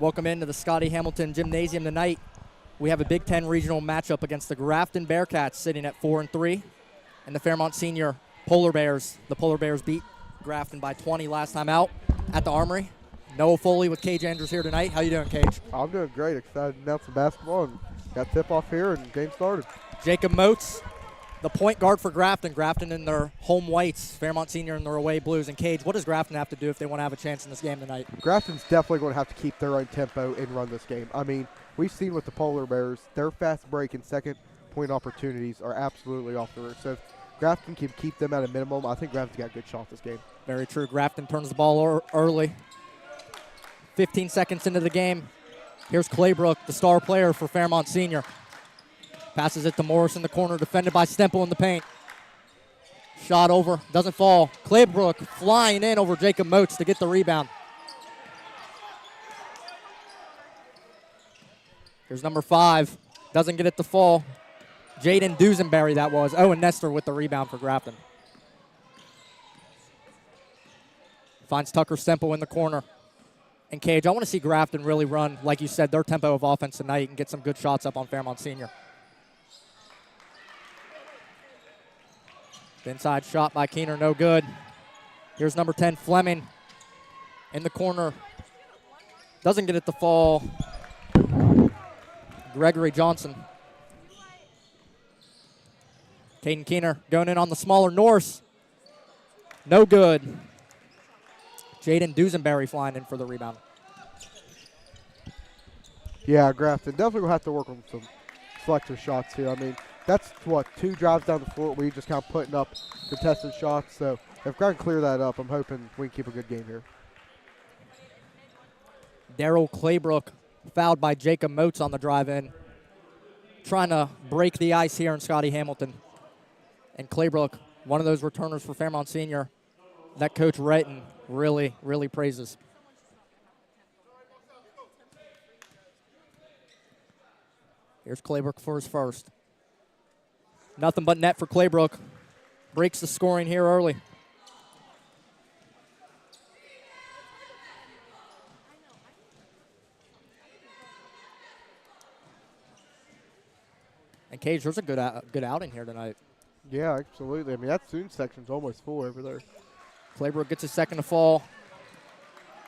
Welcome into the Scotty Hamilton Gymnasium tonight. We have a Big Ten regional matchup against the Grafton Bearcats sitting at 4-3, and the Fairmont Senior Polar Bears. The Polar Bears beat Grafton by 20 last time out at the Armory. Noah Foley with Cage Andrews here tonight. How you doing, Cage? I'm doing great. Excited to announce some basketball and got tip-off here and game started. Jacob Moats, the point guard for Grafton. Grafton in their home whites, Fairmont Senior in their away blues. And Cage, what does Grafton have to do if they want to have a chance in this game tonight? Grafton's definitely going to have to keep their own tempo and run this game. I mean, we've seen with the Polar Bears, their fast break and second point opportunities are absolutely off the roof. So if Grafton can keep them at a minimum, I think Grafton's got a good shot this game. Very true. Grafton turns the ball early. 15 seconds into the game. Here's Claybrook, the star player for Fairmont Senior. Passes it to Morris in the corner, defended by Stemple in the paint. Shot over, doesn't fall. Claybrook flying in over Jacob Moats to get the rebound. Here's number 5, doesn't get it to fall. Jaden Dusenberry that was. Owen Nestor with the rebound for Grafton. Finds Tucker Stemple in the corner. And Cage, I want to see Grafton really run, like you said, their tempo of offense tonight and get some good shots up on Fairmont Senior. The inside shot by Keener, no good. Here's number 10, Fleming, in the corner. Doesn't get it to fall. Gregory Johnson. Caden Keener going in on the smaller Norse. No good. Jaden Dusenberry flying in for the rebound. Yeah, Grafton definitely will have to work on some selective shots here. I mean, that's, 2 drives down the floor where you're just kind of putting up contested shots. So if Grafton clear that up, I'm hoping we can keep a good game here. Daryl Claybrook fouled by Jacob Moats on the drive-in. Trying to break the ice here in Scotty Hamilton. And Claybrook, one of those returners for Fairmont Senior, that Coach Wrighton really, really praises. Here's Claybrook for his first. Nothing but net for Claybrook. Breaks the scoring here early. And Cage, there's a good outing here tonight. Yeah, absolutely. I mean, that student section's almost full over there. Claybrook gets his second to fall.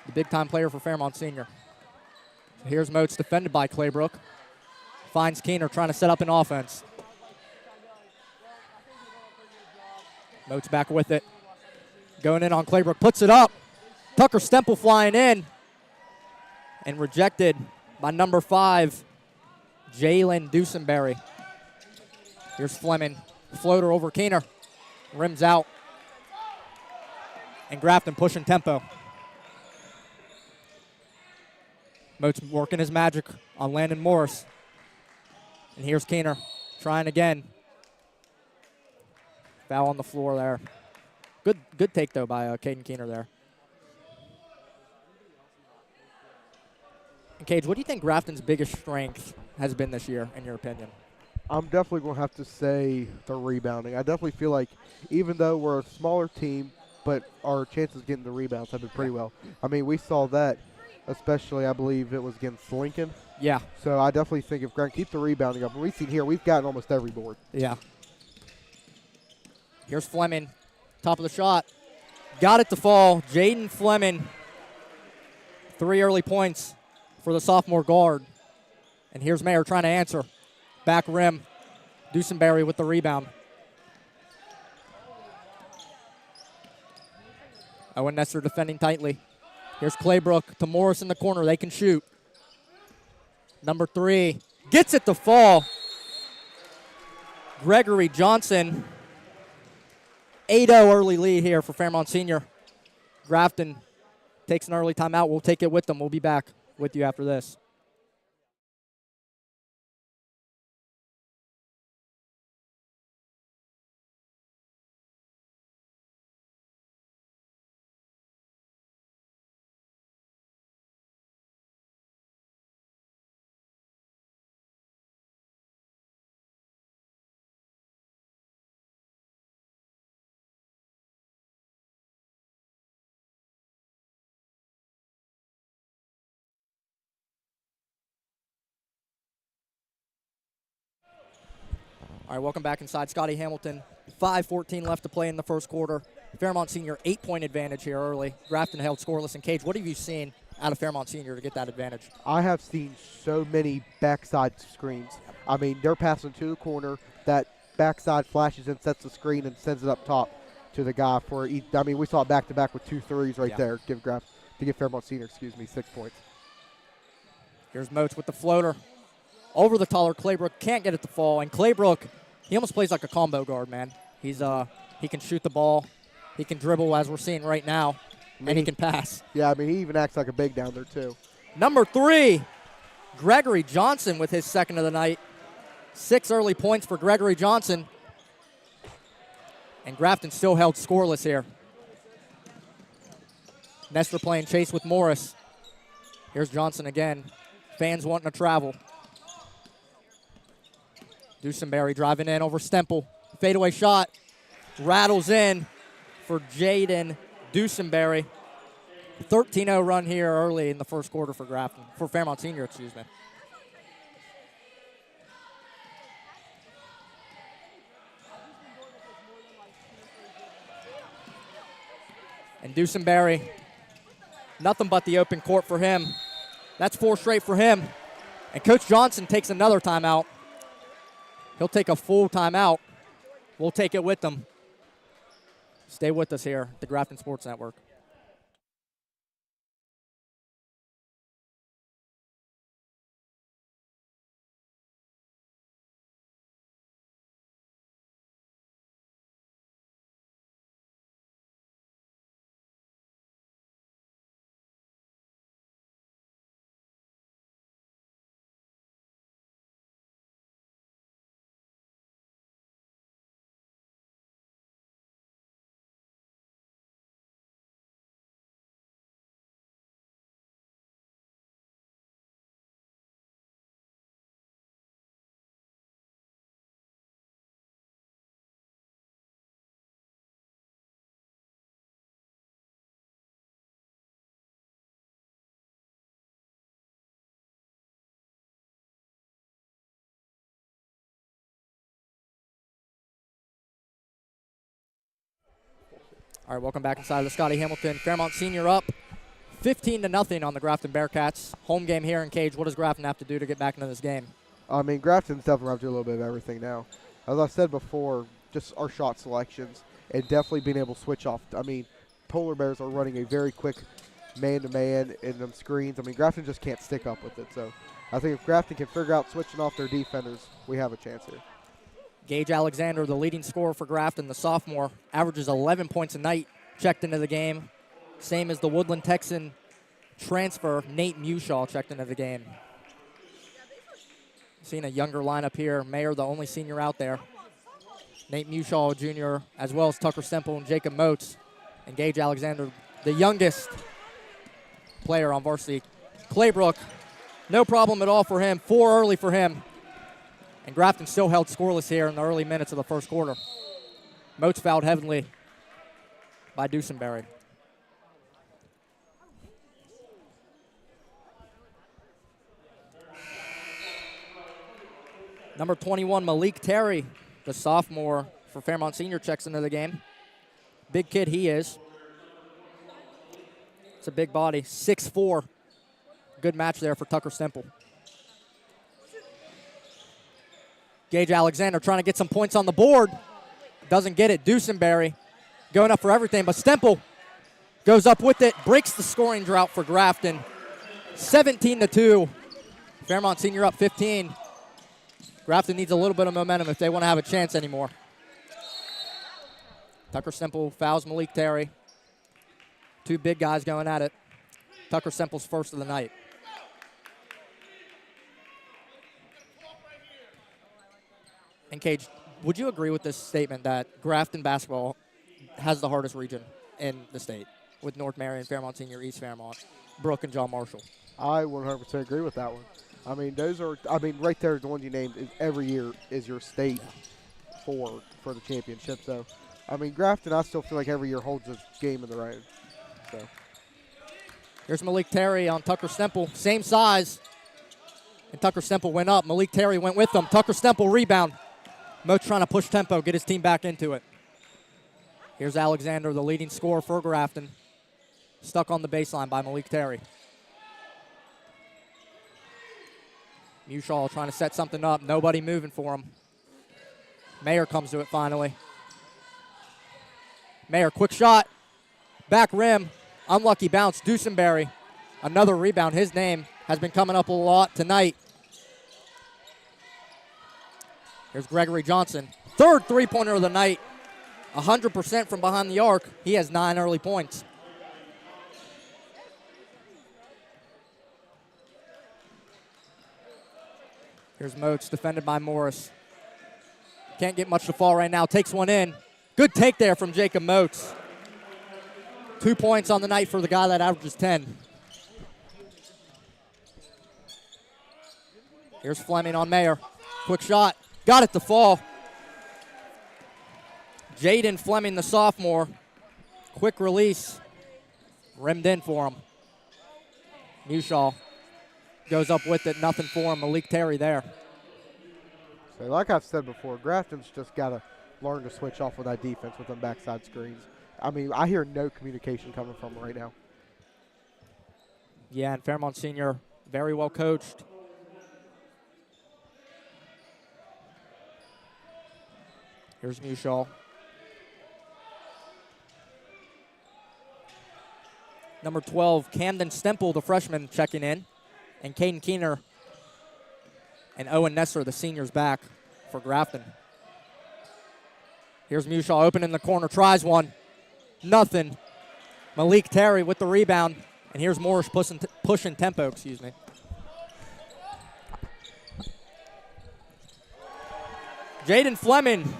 The big-time player for Fairmont Senior. So here's Moats, defended by Claybrook. Finds Keener trying to set up an offense. Moats back with it. Going in on Claybrook, puts it up. Tucker Stemple flying in. And rejected by number 5, Jalen Dusenberry. Here's Fleming. Floater over Keener. Rims out. And Grafton pushing tempo. Moats working his magic on Landon Morris. And here's Keener trying again. Foul on the floor there. Good take, though, by Caden Keener there. And Cage, what do you think Grafton's biggest strength has been this year, in your opinion? I'm definitely going to have to say the rebounding. I definitely feel like even though we're a smaller team, but our chances of getting the rebounds have been pretty well. I mean, we saw that, especially I believe it was against Lincoln. Yeah. So I definitely think if Grant keep the rebounding up, and we've seen here, we've gotten almost every board. Yeah. Here's Fleming, top of the shot. Got it to fall. Jaden Fleming, 3 early points for the sophomore guard. And here's Mayer trying to answer. Back rim, Dusenberry with the rebound. Owen Nestor defending tightly. Here's Claybrook to Morris in the corner. They can shoot. Number 3 gets it to fall. Gregory Johnson. 8-0 early lead here for Fairmont Senior. Grafton takes an early timeout. We'll take it with them. We'll be back with you after this. All right, welcome back inside Scotty Hamilton. 5:14 left to play in the first quarter. Fairmont Senior 8-point advantage here early. Grafton held scoreless. And Cage, what have you seen out of Fairmont Senior to get that advantage? I have seen so many backside screens. I mean, they're passing to the corner. That backside flashes and sets the screen and sends it up top to the guy for. I mean, we saw it back to back with 2 threes right there. To give Fairmont Senior, 6 points. Here's Moats with the floater. Over the taller Claybrook, can't get it to fall. And Claybrook, he almost plays like a combo guard, man. He can shoot the ball, he can dribble as we're seeing right now, and he can pass. Yeah, I mean, he even acts like a big down there too. Number 3, Gregory Johnson with his second of the night. 6 early points for Gregory Johnson. And Grafton still held scoreless here. Nestor playing chase with Morris. Here's Johnson again. Fans wanting to travel. Dusenberry driving in over Stemple. Fadeaway shot. Rattles in for Jaden Dusenberry. 13-0 run here early in the first quarter for Grafton. For Fairmont Senior, excuse me. And Dusenberry, nothing but the open court for him. That's 4 straight for him. And Coach Johnson takes another timeout. He'll take a full timeout. We'll take it with them. Stay with us here at the Grafton Sports Network. All right, welcome back inside the Scotty Hamilton. Fairmont Senior up 15-0 on the Grafton Bearcats. Home game here in Cage. What does Grafton have to do to get back into this game? I mean, Grafton's definitely have to do a little bit of everything now. As I said before, just our shot selections and definitely being able to switch off. I mean, Polar Bears are running a very quick man-to-man in them screens. I mean, Grafton just can't stick up with it. So I think if Grafton can figure out switching off their defenders, we have a chance here. Gage Alexander, the leading scorer for Grafton, the sophomore, averages 11 points a night, checked into the game. Same as the Woodland Texan transfer, Nate Mushaw, checked into the game. Seeing a younger lineup here. Mayer, the only senior out there. Nate Mushaw, Jr., as well as Tucker Semple and Jacob Moats. And Gage Alexander, the youngest player on varsity. Claybrook, no problem at all for him. 4 early for him. And Grafton still held scoreless here in the early minutes of the first quarter. Moats fouled heavily by Dusenberry. Number 21, Malik Terry, the sophomore for Fairmont Senior, checks into the game. Big kid he is. It's a big body, 6'4". Good match there for Tucker Semple. Gage Alexander trying to get some points on the board. Doesn't get it. Dusenberry going up for everything, but Stemple goes up with it, breaks the scoring drought for Grafton. 17-2. Fairmont Senior up 15. Grafton needs a little bit of momentum if they want to have a chance anymore. Tucker Semple fouls Malik Terry. 2 big guys going at it. Tucker Semple's first of the night. And Cage, would you agree with this statement that Grafton basketball has the hardest region in the state with North Marion, Fairmont Senior, East Fairmont, Brooke, and John Marshall? I 100% agree with that one. I mean, right there, the ones you named, is every year is your state for the championship. So, I mean, Grafton, I still feel like every year holds a game in their own. So. Here's Malik Terry on Tucker Stemple, same size. And Tucker Stemple went up. Malik Terry went with them. Tucker Stemple rebound. Moats trying to push tempo, get his team back into it. Here's Alexander, the leading scorer for Grafton. Stuck on the baseline by Malik Terry. Mushaw trying to set something up. Nobody moving for him. Mayer comes to it finally. Mayer, quick shot. Back rim. Unlucky bounce. Dusenberry. Another rebound. His name has been coming up a lot tonight. Here's Gregory Johnson. Third three-pointer of the night. 100% from behind the arc. He has 9 early points. Here's Moats, defended by Morris. Can't get much to fall right now. Takes one in. Good take there from Jacob Moats. 2 points on the night for the guy that averages 10. Here's Fleming on Mayer. Quick shot. Got it to fall. Jaden Fleming, the sophomore. Quick release. Rimmed in for him. Mushaw goes up with it. Nothing for him. Malik Terry there. So like I've said before, Grafton's just got to learn to switch off with that defense with them backside screens. I mean, I hear no communication coming from them right now. Yeah, and Fairmont Senior, very well coached. Here's Mushaw. Number 12, Camden Stemple, the freshman, checking in. And Caden Keener and Owen Nesser, the seniors, back for Grafton. Here's Mushaw open in the corner, tries one. Nothing. Malik Terry with the rebound. And here's Morris pushing tempo, excuse me. Jaden Fleming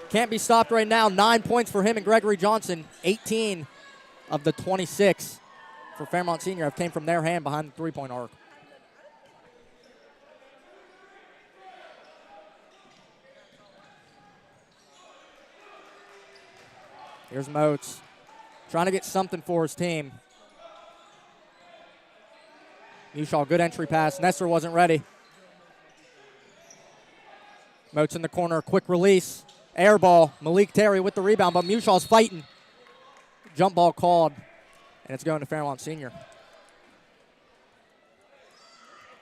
can't be stopped right now. 9 points for him and Gregory Johnson. 18 of the 26 for Fairmont Senior have came from their hand behind the three-point arc. Here's Moats trying to get something for his team. Mushaw, good entry pass. Nesser wasn't ready. Moats in the corner, quick release. Air ball. Malik Terry with the rebound, but Mushaw's fighting. Jump ball called, and it's going to Fairmont Senior.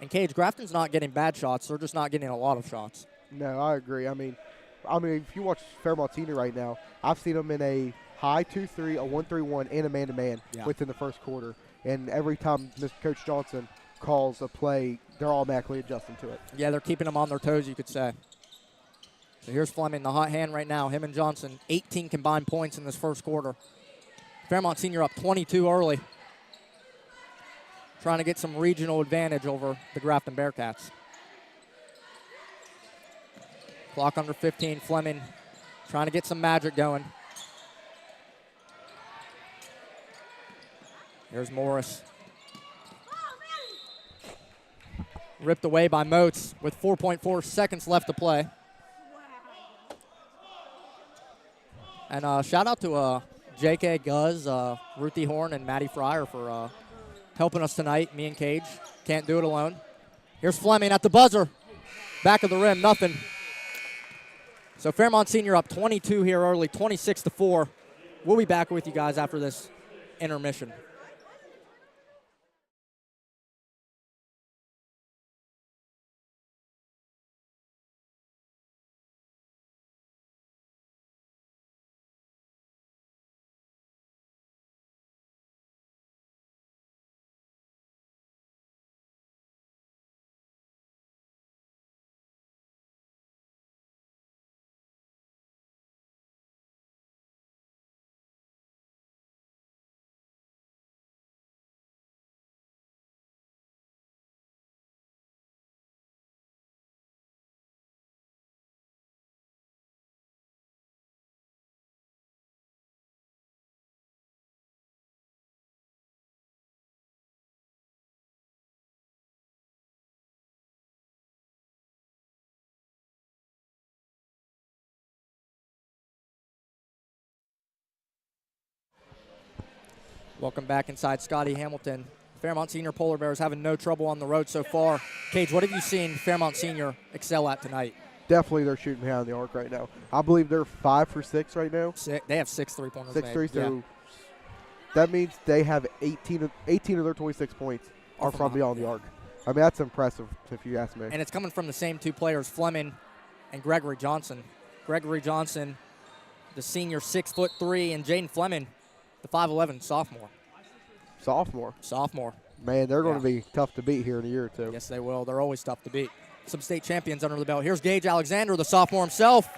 And Cage, Grafton's not getting bad shots. They're just not getting a lot of shots. No, I agree. I mean, if you watch Fairmont Senior right now, I've seen them in a high 2-3, a 1-3-1, and a man-to-man within the first quarter. And every time Mr. Coach Johnson calls a play, they're automatically adjusting to it. Yeah, they're keeping them on their toes, you could say. So here's Fleming, the hot hand right now. Him and Johnson, 18 combined points in this first quarter. Fairmont Senior up 22 early. Trying to get some regional advantage over the Grafton Bearcats. Clock under 15. Fleming trying to get some magic going. Here's Morris. Ripped away by Moats with 4.4 seconds left to play. And shout out to J.K. Guz, Ruthie Horn, and Maddie Fryer for helping us tonight, me and Cage. Can't do it alone. Here's Fleming at the buzzer. Back of the rim, nothing. So Fairmont Senior up 22 here early, 26-4. We'll be back with you guys after this intermission. Welcome back inside Scotty Hamilton. Fairmont Senior Polar Bears having no trouble on the road so far. Cage, what have you seen Fairmont Senior excel at tonight? definitely they're shooting behind the arc right now. I believe they're 5 for 6 right now. They have 6 3-pointers 6-3, so yeah. that means they have 18 of their 26 points are from beyond the arc. I mean, that's impressive if you ask me. And it's coming from the same two players, Fleming and Gregory Johnson. Gregory Johnson, the senior 6'3", and Jaden Fleming, the 5'11" sophomore. Sophomore. Man, they're going to be tough to beat here in a year or two. Yes, they will. They're always tough to beat. Some state champions under the belt. Here's Gage Alexander, the sophomore himself.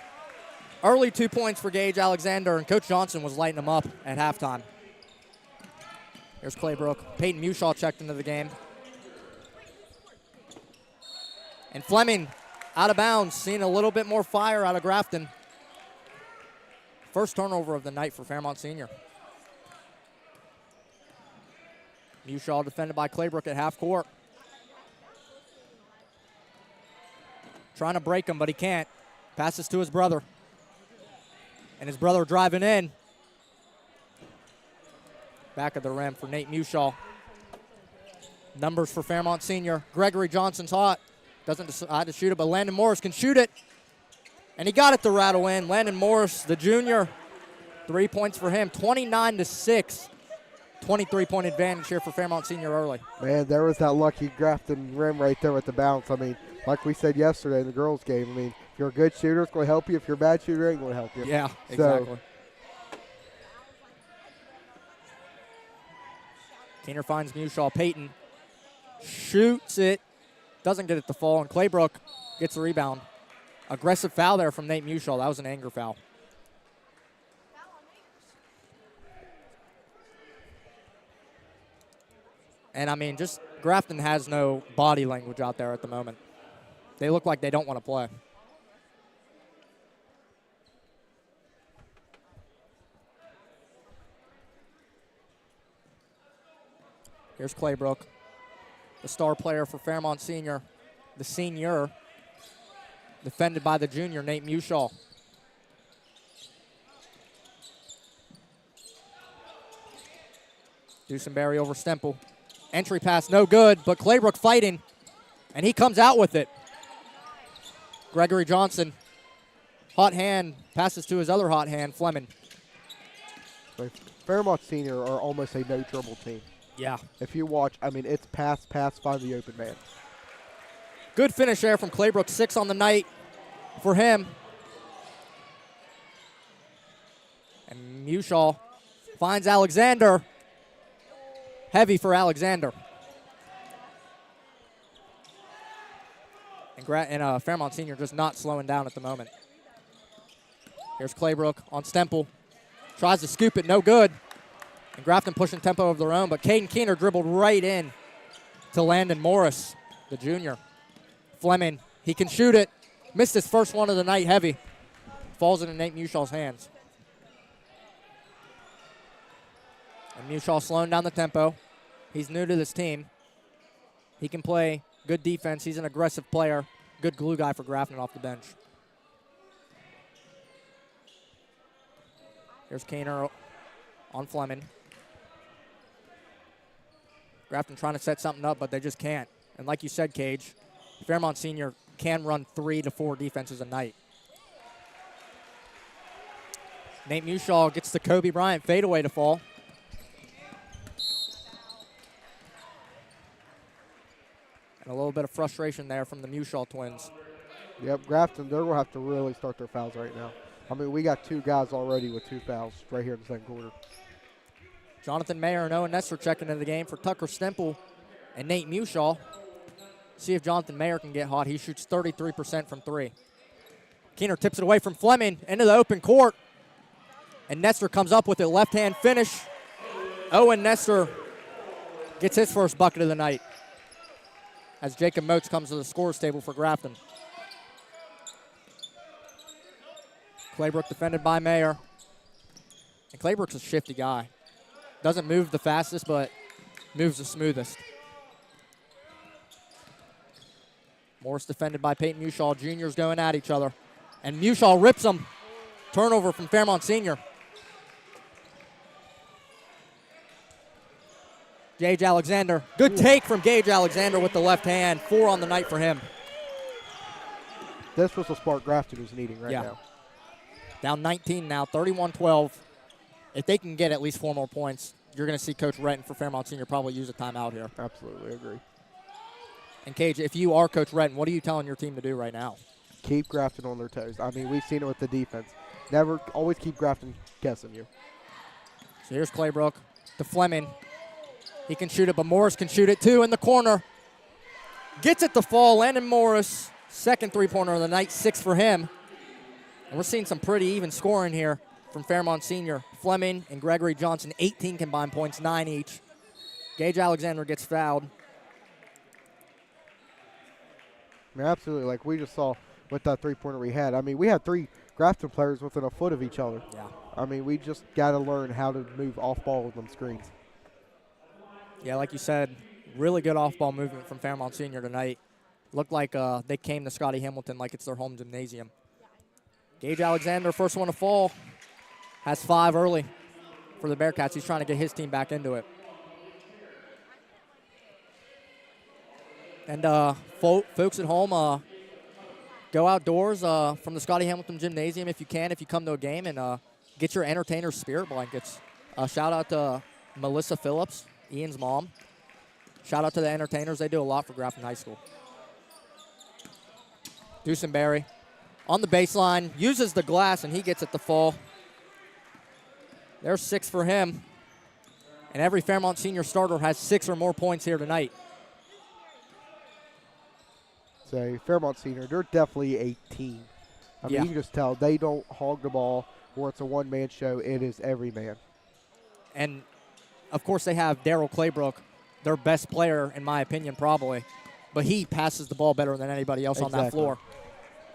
Early 2 points for Gage Alexander, and Coach Johnson was lighting him up at halftime. Here's Claybrook. Peyton Mushaw checked into the game. And Fleming out of bounds, seeing a little bit more fire out of Grafton. First turnover of the night for Fairmont Senior. Mushaw defended by Claybrook at half court. Trying to break him, but he can't. Passes to his brother. And his brother driving in. Back of the rim for Nate Mushaw. Numbers for Fairmont Senior. Gregory Johnson's hot. Doesn't decide to shoot it, but Landon Morris can shoot it. And he got it to rattle in. Landon Morris, the junior, 3 points for him. 29-6. 23-point advantage here for Fairmont Senior early. Man, there was that lucky Grafton rim right there with the bounce. I mean, like we said yesterday in the girls' game, I mean, if you're a good shooter, it's going to help you. If you're a bad shooter, it ain't going to help you. Yeah, exactly. Keener finds Mushaw. Peyton shoots it. Doesn't get it to fall, and Claybrook gets the rebound. Aggressive foul there from Nate Mushaw. That was an anger foul. And, I mean, just Grafton has no body language out there at the moment. They look like they don't want to play. Here's Claybrook, the star player for Fairmont Senior, the senior, defended by the junior, Nate Mushaw. Dusenberry over Stemple. Entry pass, no good, but Claybrook fighting, and he comes out with it. Gregory Johnson, hot hand, passes to his other hot hand, Fleming. Fairmont Senior are almost a no-trouble team. Yeah. If you watch, I mean, it's pass, find the open man. Good finish there from Claybrook, 6 on the night for him. And Mushaw finds Alexander. Heavy for Alexander. And Fairmont Senior just not slowing down at the moment. Here's Claybrook on Stemple. Tries to scoop it, no good. And Grafton pushing tempo of their own, but Caden Keener dribbled right in to Landon Morris, the junior. Fleming, he can shoot it. Missed his first one of the night heavy. Falls into Nate Mushaw's hands. And Mushaw slowing down the tempo. He's new to this team. He can play good defense. He's an aggressive player. Good glue guy for Grafton off the bench. Here's Keener on Fleming. Grafton trying to set something up, but they just can't. And like you said, Cage, Fairmont Senior can run 3 to 4 defenses a night. Nate Mushaw gets the Kobe Bryant fadeaway to fall. And a little bit of frustration there from the Mushaw twins. Yep, Grafton, they're going to have to really start their fouls right now. I mean, we got 2 guys already with 2 fouls right here in the second quarter. Jonathan Mayer and Owen Nestor checking into the game for Tucker Stemple and Nate Mushaw. See if Jonathan Mayer can get hot. He shoots 33% from 3. Keener tips it away from Fleming into the open court. And Nestor comes up with a left-hand finish. Owen Nestor gets his first bucket of the night as Jacob Moats comes to the scorers table for Grafton. Claybrook defended by Mayer. And Claybrook's a shifty guy. Doesn't move the fastest, but moves the smoothest. Morris defended by Peyton Mushaw. Juniors going at each other. And Mushaw rips him. Turnover from Fairmont Senior. Gage Alexander. Good take from Gage Alexander with the left hand. 4 on the night for him. This was the spark Grafton was needing right now. Down 19 now, 31-12. If they can get at least 4 more points, you're going to see Coach Retton for Fairmont Senior probably use a timeout here. Absolutely agree. And, Cage, if you are Coach Retton, what are you telling your team to do right now? Keep Grafton on their toes. I mean, we've seen it with the defense. Always keep Grafton guessing you. So here's Claybrook to Fleming. He can shoot it, but Morris can shoot it too in the corner. Gets it to fall. Landon Morris, second three-pointer of the night, 6 for him. And we're seeing some pretty even scoring here from Fairmont Senior. Fleming and Gregory Johnson, 18 combined points, 9 each. Gage Alexander gets fouled. I mean, absolutely. Like we just saw with that three-pointer we had. I mean, we had 3 Grafton players within a foot of each other. Yeah. I mean, we just got to learn how to move off ball with them screens. Yeah, like you said, really good off-ball movement from Fairmont Senior tonight. Looked like they came to Scotty Hamilton like it's their home gymnasium. Gage Alexander, first one to fall, has 5 early for the Bearcats. He's trying to get his team back into it. And folks at home, go outdoors from the Scotty Hamilton Gymnasium if you can, if you come to a game, and get your entertainer spirit blankets. Shout out to Melissa Phillips, Ian's mom. Shout out to the entertainers. They do a lot for Grafton High School. Dusenberry on the baseline, uses the glass, and he gets it to fall. There's 6 for him. And every Fairmont Senior starter has 6 or more points here tonight. So Fairmont Senior, they're definitely a team. I mean, you can just tell they don't hog the ball or it's a one-man show. It is every man. And, of course, they have Daryl Claybrook, their best player, in my opinion, probably. But he passes the ball better than anybody else on that floor.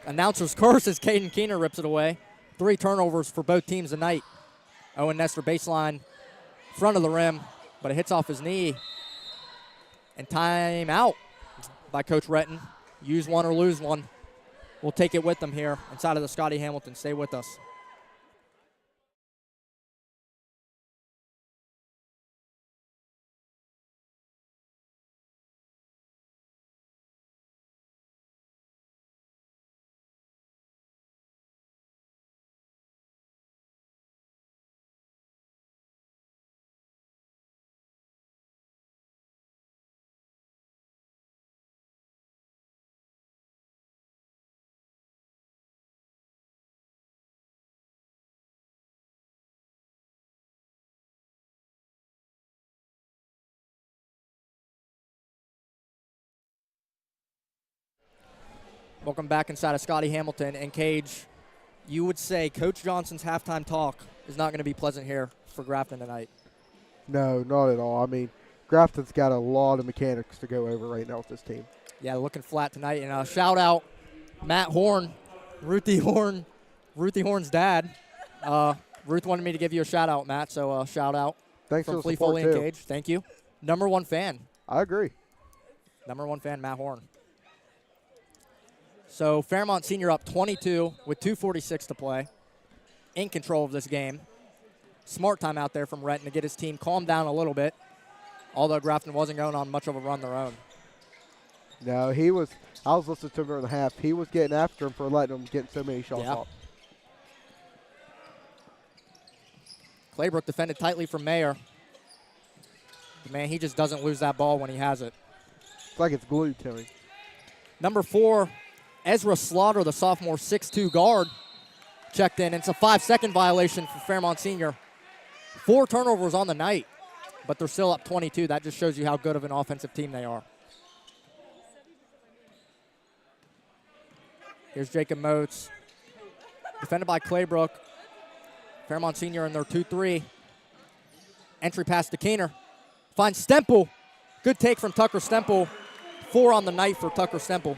Announcer's curse as Caden Keener rips it away. 3 turnovers for both teams tonight. Owen Nestor baseline, front of the rim, but it hits off his knee. And timeout by Coach Retton. Use one or lose one. We'll take it with them here inside of the Scotty Hamilton. Stay with us. Welcome back inside of Scotty Hamilton. And Cage, you would say Coach Johnson's halftime talk is not going to be pleasant here for Grafton tonight. No, not at all. I mean, Grafton's got a lot of mechanics to go over right now with this team. Yeah, looking flat tonight. And shout out Matt Horn, Ruthie Horn's dad. Ruth wanted me to give you a shout out, Matt. So shout out. Thanks from for the Flea support Foley too. and Cage. Thank you. Number 1 fan. I agree. Number 1 fan, Matt Horn. So Fairmont Senior up 22 with 2:46 to play. In control of this game. Smart time out there from Retton to get his team calmed down a little bit. Although Grafton wasn't going on much of a run their own. No, I was listening to him during the half. He was getting after him for letting him get so many shots off. Claybrook defended tightly from Mayer. But man, he just doesn't lose that ball when he has it. It's like it's glued to him. Number 4, Ezra Slaughter, the sophomore 6'2 guard, checked in. It's a 5-second violation for Fairmont Senior. 4 turnovers on the night, but they're still up 22. That just shows you how good of an offensive team they are. Here's Jacob Motes. Defended by Claybrook. Fairmont Senior in their 2-3. Entry pass to Keener. Finds Stemple. Good take from Tucker Stemple. 4 on the night for Tucker Stemple.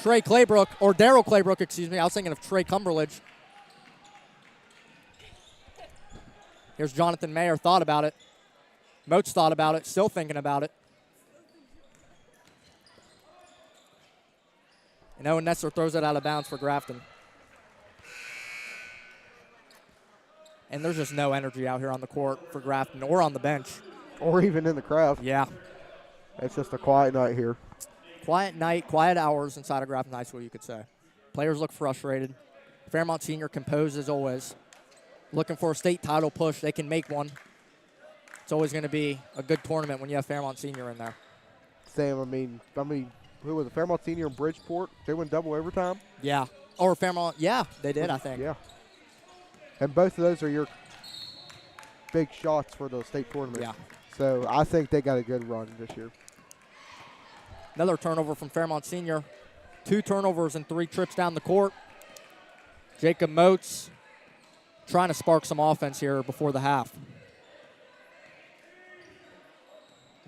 Trey Claybrook, or Daryl Claybrook, excuse me. I was thinking of Trey Cumberledge. Here's Jonathan Mayer, thought about it. Motes thought about it, still thinking about it. And Owen Nestor throws it out of bounds for Grafton. And there's just no energy out here on the court for Grafton or on the bench. or even in the crowd. Yeah. It's just a quiet night here. Quiet night, quiet hours inside of Grafton High School, you could say. Players look frustrated. Fairmont Senior composed as always. Looking for a state title push. They can make one. It's always going to be a good tournament when you have Fairmont Senior in there. Sam, I mean, who was it? Fairmont Senior and Bridgeport? They went double overtime? Yeah. Or Fairmont, yeah, they did, I think. Yeah. And both of those are your big shots for the state tournament. Yeah. So I think they got a good run this year. Another turnover from Fairmont Senior. 2 turnovers and 3 trips down the court. Jacob Moats trying to spark some offense here before the half.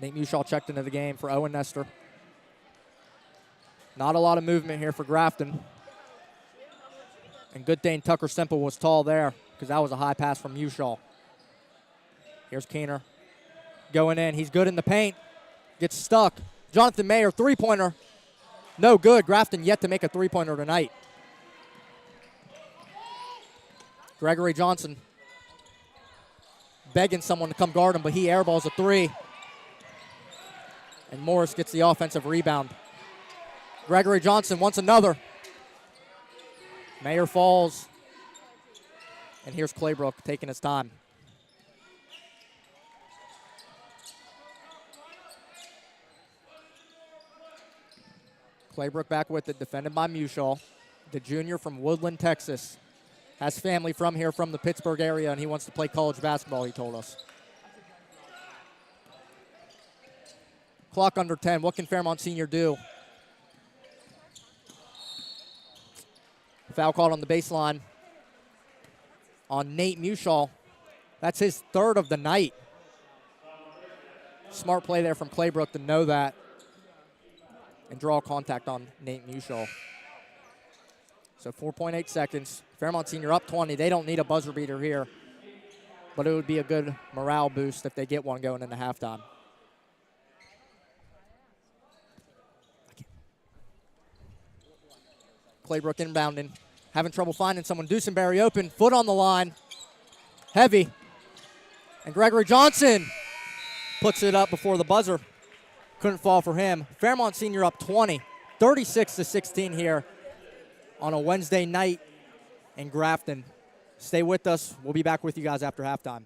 Nate Mushaw checked into the game for Owen Nestor. Not a lot of movement here for Grafton. And good thing Tucker Semple was tall there because that was a high pass from Mushaw. Here's Keener going in. He's good in the paint. Gets stuck. Jonathan Mayer, three-pointer. No good. Grafton yet to make a three-pointer tonight. Gregory Johnson begging someone to come guard him, but he airballs a 3. And Morris gets the offensive rebound. Gregory Johnson wants another. Mayer falls. And here's Claybrook taking his time. Claybrook back with it, defended by Mushaw. The junior from Woodland, Texas. Has family from here, from the Pittsburgh area, and he wants to play college basketball, he told us. Clock under 10. What can Fairmont Senior do? Foul called on the baseline on Nate Mushaw. That's his 3rd of the night. Smart play there from Claybrook to know that and draw contact on Nate Mushaw. So 4.8 seconds. Fairmont Senior up 20. They don't need a buzzer beater here, but it would be a good morale boost if they get one going into halftime. Claybrook inbounding. Having trouble finding someone. Dusenberry open. Foot on the line. Heavy. And Gregory Johnson puts it up before the buzzer. Couldn't fall for him. Fairmont Senior up 20. 36-16 here on a Wednesday night in Grafton. Stay with us. We'll be back with you guys after halftime.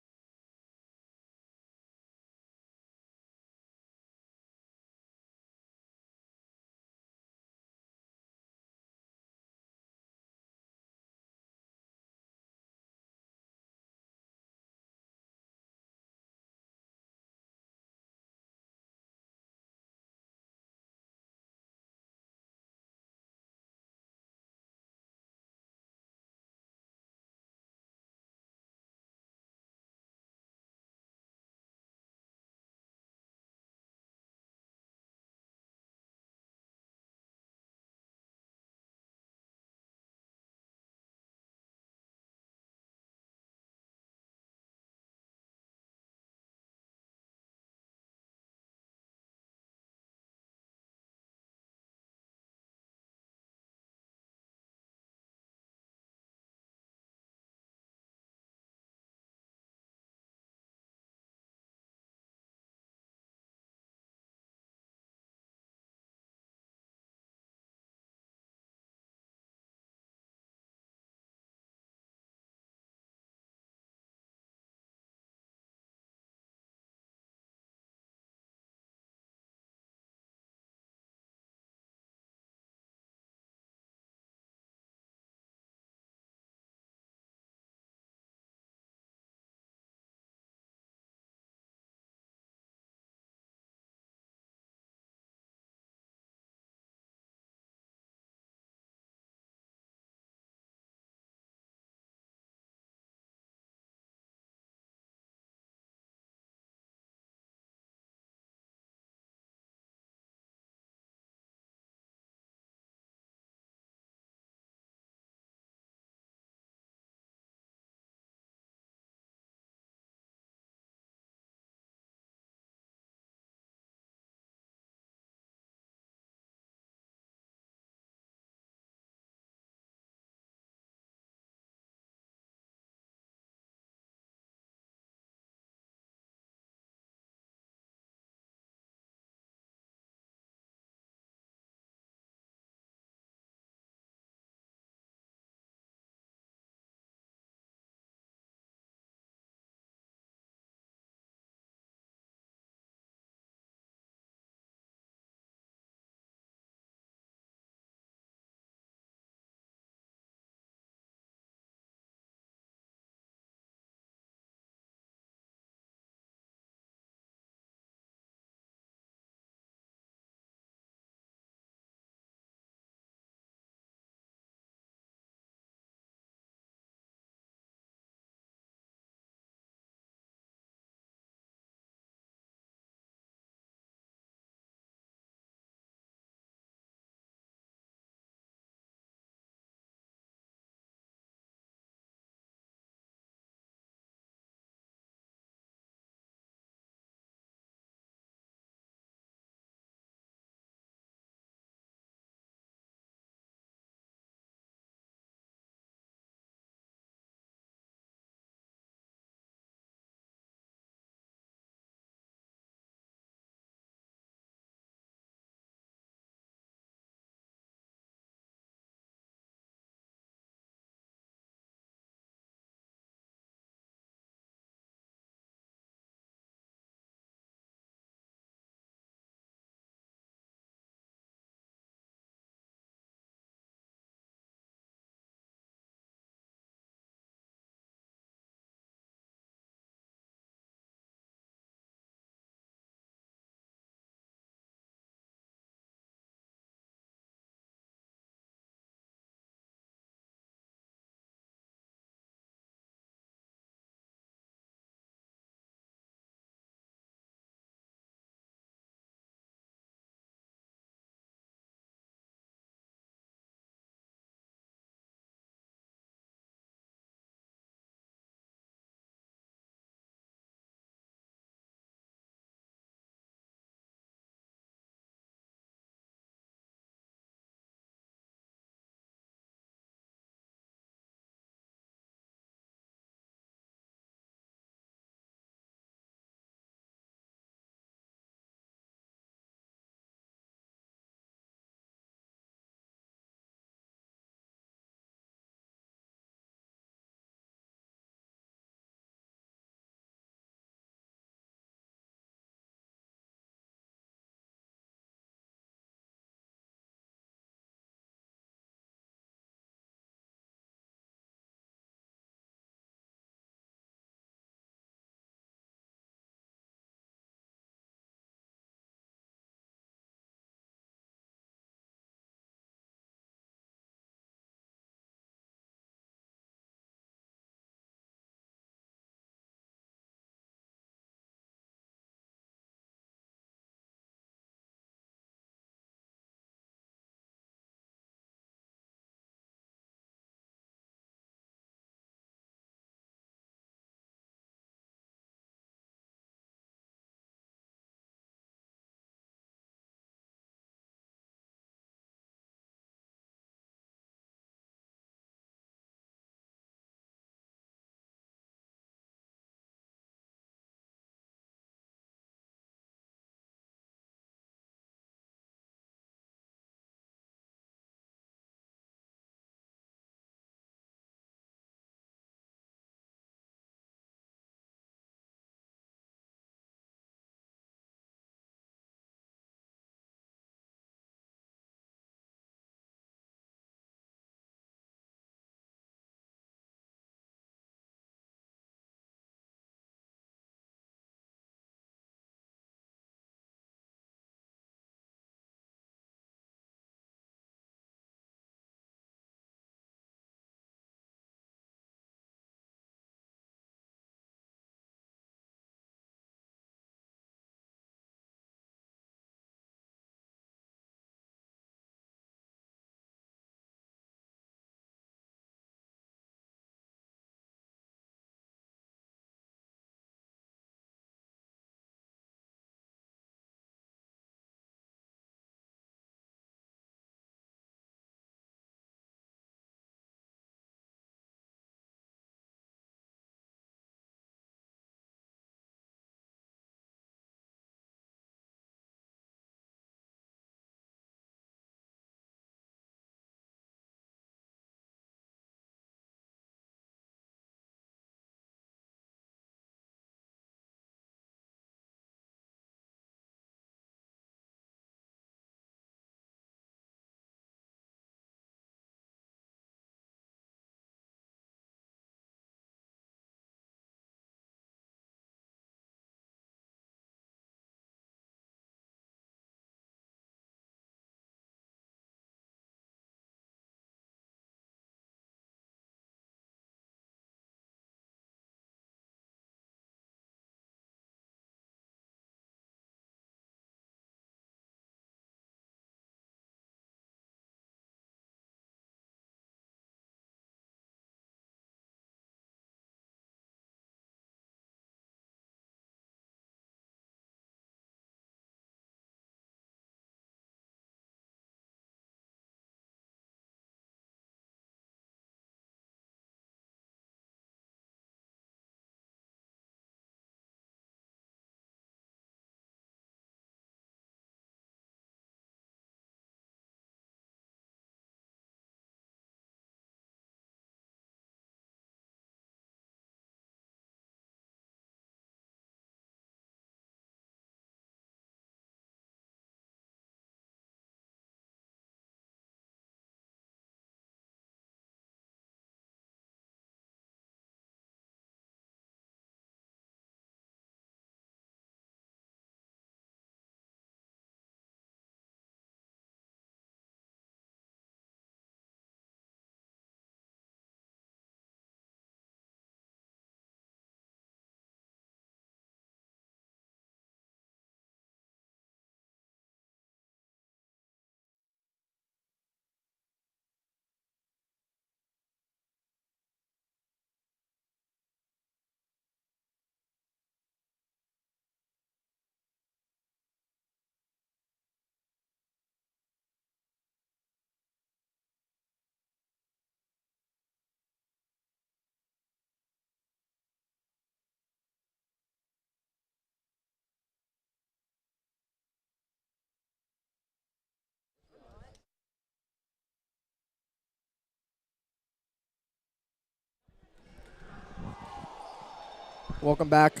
Welcome back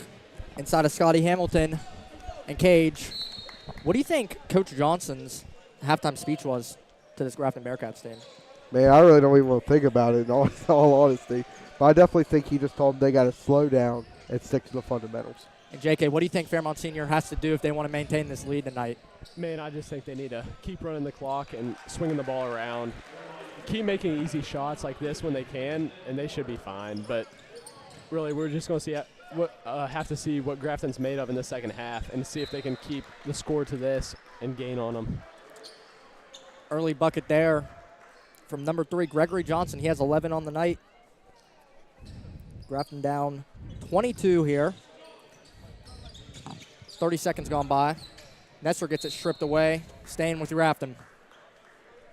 inside of Scotty Hamilton and Cage. What do you think Coach Johnson's halftime speech was to this Grafton Bearcats team? Man, I really don't even want to think about it in all honesty. But I definitely think he just told them they got to slow down and stick to the fundamentals. And JK, what do you think Fairmont Senior has to do if they want to maintain this lead tonight? Man, I just think they need to keep running the clock and swinging the ball around. Keep making easy shots like this when they can, and they should be fine. But really, we're just going to have to see what Grafton's made of in the second half and see if they can keep the score to this and gain on them. Early bucket there from number 3, Gregory Johnson. He has 11 on the night. Grafton down 22 here. 30 seconds gone by. Nestor gets it stripped away, staying with Grafton.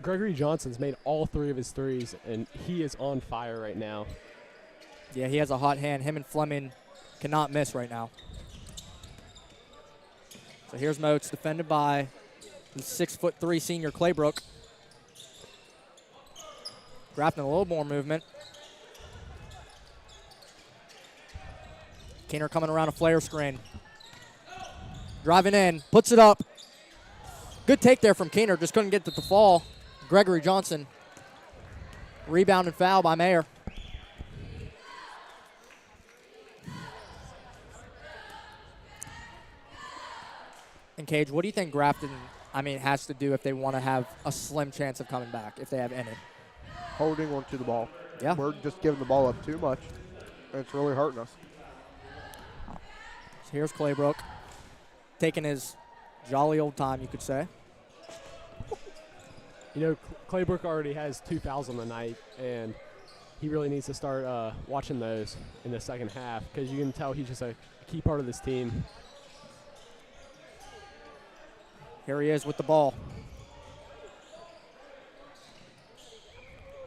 Gregory Johnson's made all 3 of his threes, and he is on fire right now. Yeah, he has a hot hand. Him and Fleming cannot miss right now. So here's Moats, defended by the 6'3" senior Claybrook. Grafton a little more movement. Keener coming around a flare screen. Driving in, puts it up. Good take there from Keener, just couldn't get to the fall. Gregory Johnson. Rebound and foul by Mayer. And Cage, what do you think Grafton, has to do if they want to have a slim chance of coming back, if they have any? Holding on to the ball. Yeah. We're just giving the ball up too much, and it's really hurting us. So here's Claybrook, taking his jolly old time, you could say. You know, Claybrook already has 2 fouls on the night, and he really needs to start watching those in the second half because you can tell he's just a key part of this team. Here he is with the ball.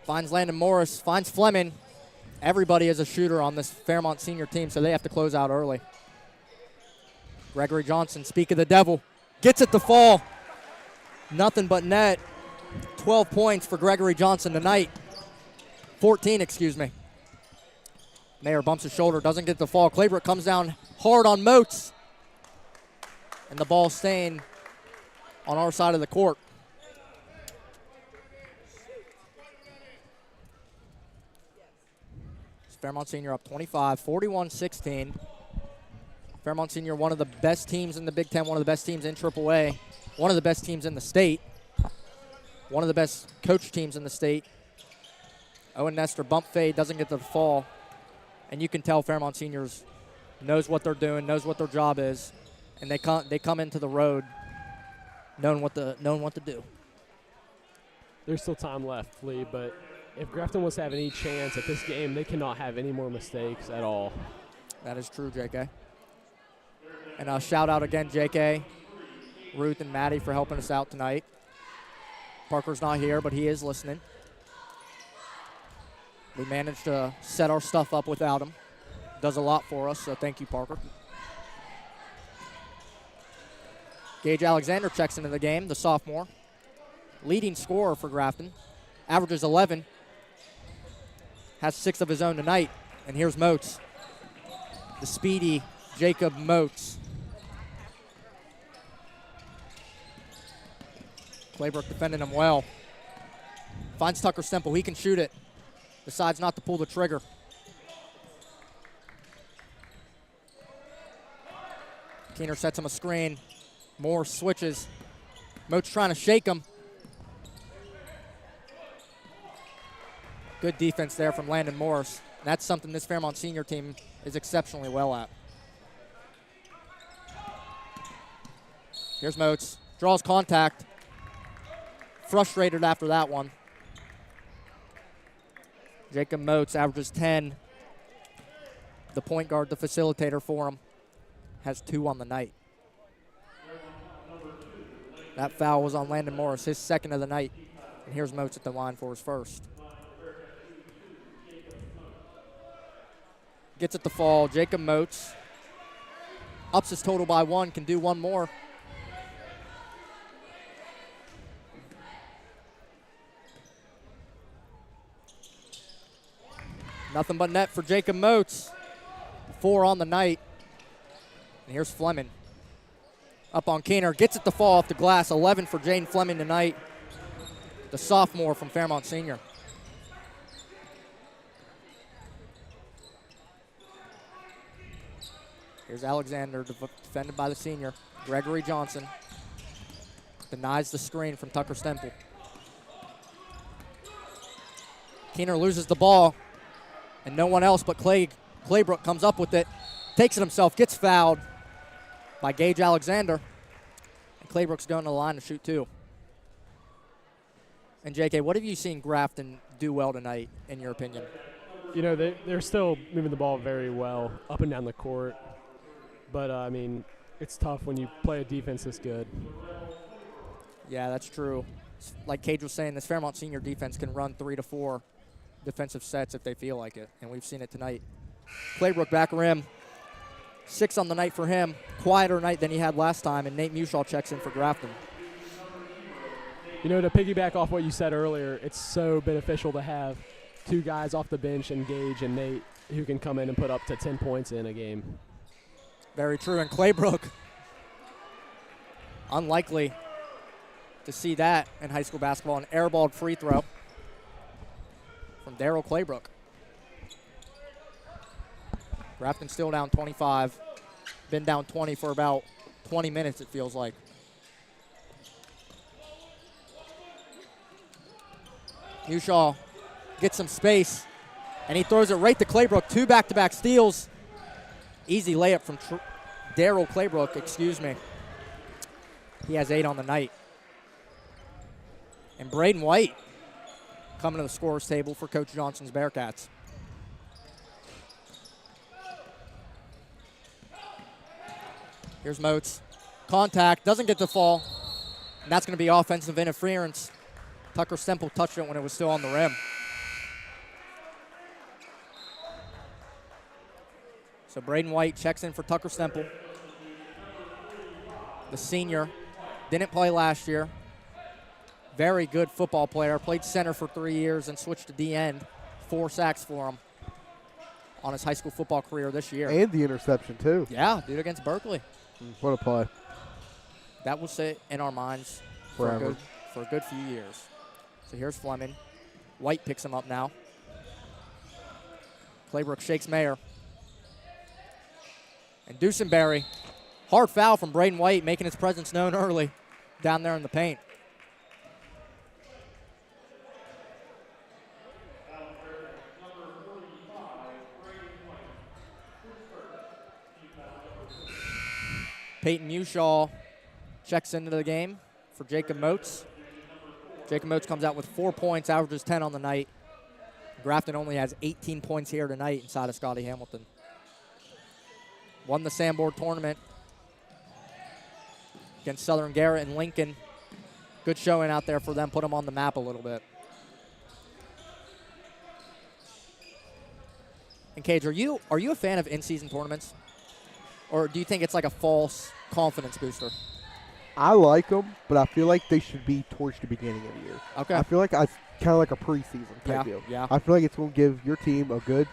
Finds Landon Morris, finds Fleming. Everybody is a shooter on this Fairmont Senior team, so they have to close out early. Gregory Johnson, speak of the devil, gets it to fall. Nothing but net. 12 points for Gregory Johnson tonight. 14, excuse me. Mayer bumps his shoulder, doesn't get the fall. Claybrook comes down hard on Moats. And the ball staying on our side of the court. Fairmont Senior up 25, 41-16. Fairmont Senior, one of the best teams in the Big Ten, one of the best teams in AAA, one of the best teams in the state, one of the best coach teams in the state. Owen Nestor bump fade, doesn't get the fall. And you can tell Fairmont Seniors knows what they're doing, knows what their job is, and they come into the road knowing what to do. There's still time left, Lee, but if Grafton wants to have any chance at this game, they cannot have any more mistakes at all. That is true, JK. And a shout out again, JK, Ruth and Maddie for helping us out tonight. Parker's not here, but he is listening. We managed to set our stuff up without him. Does a lot for us, so thank you, Parker. Gage Alexander checks into the game, the sophomore. Leading scorer for Grafton. Averages 11. Has 6 of his own tonight. And here's Moats. The speedy Jacob Moats. Claybrook defending him well. Finds Tucker Stemple. He can shoot it. Decides not to pull the trigger. Keener sets him a screen. Moore switches. Moats trying to shake him. Good defense there from Landon Morris. And that's something this Fairmont Senior team is exceptionally well at. Here's Moats. Draws contact. Frustrated after that one. Jacob Moats averages 10. The point guard, the facilitator for him, has 2 on the night. That foul was on Landon Morris, his second of the night. And here's Moats at the line for his first. Gets it to fall. Jacob Moats ups his total by 1, can do one more. Nothing but net for Jacob Moats. 4 on the night. And here's Fleming. Up on Keener, gets it to fall off the glass. 11 for Jaden Fleming tonight, the sophomore from Fairmont Senior. Here's Alexander, defended by the senior. Gregory Johnson denies the screen from Tucker Stemple. Keener loses the ball, and no one else but Claybrook comes up with it, takes it himself, gets fouled by Gage Alexander, and Claybrook's going to the line to shoot 2. And JK, what have you seen Grafton do well tonight, in your opinion? You know, they're still moving the ball very well up and down the court. But, I mean, it's tough when you play a defense this good. Yeah, that's true. Like Cage was saying, this Fairmont Senior defense can run 3 to 4 defensive sets if they feel like it, and we've seen it tonight. Claybrook back rim. 6 on the night for him. Quieter night than he had last time, and Nate Mushaw checks in for Grafton. You know, to piggyback off what you said earlier, it's so beneficial to have 2 guys off the bench, and Gage and Nate, who can come in and put up to 10 points in a game. Very true. And Claybrook, unlikely to see that in high school basketball. An airballed free throw from Darryl Claybrook. Grafton still down 25. Been down 20 for about 20 minutes, it feels like. Mushaw gets some space, and he throws it right to Claybrook. 2 back-to-back steals. Easy layup from Darryl Claybrook, excuse me. He has 8 on the night. And Braden White coming to the scorer's table for Coach Johnson's Bearcats. Here's Moats. Contact, doesn't get the fall. And that's going to be offensive interference. Tucker Stemple touched it when it was still on the rim. So Braden White checks in for Tucker Stemple. The senior didn't play last year. Very good football player. Played center for 3 years and switched to D-end. 4 sacks for him on his high school football career this year. And the interception, too. Yeah, dude, against Berkeley. What a play. That will sit in our minds for a good few years. So here's Fleming. White picks him up now. Claybrook shakes Mayer. And Dusenberry, hard foul from Braden White, making his presence known early down there in the paint. Peyton Mushaw checks into the game for Jacob Moats. Jacob Moats comes out with 4 points, averages 10 on the night. Grafton only has 18 points here tonight inside of Scotty Hamilton. Won the Sandboard tournament against Southern Garrett and Lincoln. Good showing out there for them, put them on the map a little bit. And Cage, are you a fan of in-season tournaments? Or do you think it's like a false confidence booster? I like them, but I feel like they should be towards the beginning of the year. Okay. I feel like it's kind of like a preseason type deal. Yeah. I feel like it's going to give your team a good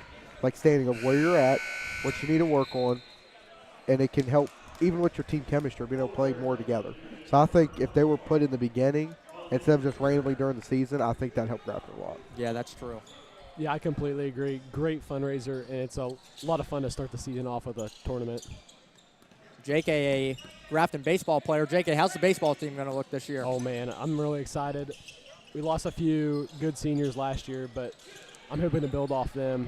standing of where you're at, what you need to work on, and it can help even with your team chemistry, being able to play more together. So I think if they were put in the beginning instead of just randomly during the season, I think that helped Grafton a lot. Yeah, that's true. Yeah, I completely agree. Great fundraiser, and it's a lot of fun to start the season off with a tournament. JK, a Grafton baseball player. JK, how's the baseball team going to look this year? Oh, man, I'm really excited. We lost a few good seniors last year, but I'm hoping to build off them.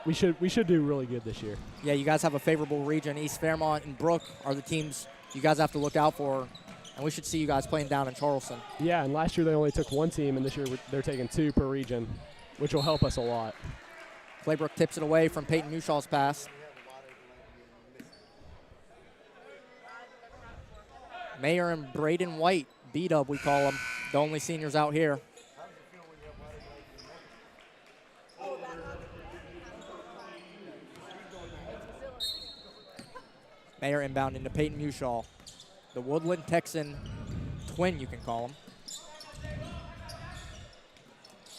We should do really good this year. Yeah, you guys have a favorable region. East Fairmont and Brook are the teams you guys have to look out for, and we should see you guys playing down in Charleston. Yeah, and last year they only took 1 team, and this year they're taking 2 per region, which will help us a lot. Claybrook tips it away from Peyton Mushaw's pass. Mayer and Braden White, B-Dub we call them, the only seniors out here. Mayer inbound into Peyton Mushaw, the Woodland Texan twin, you can call him.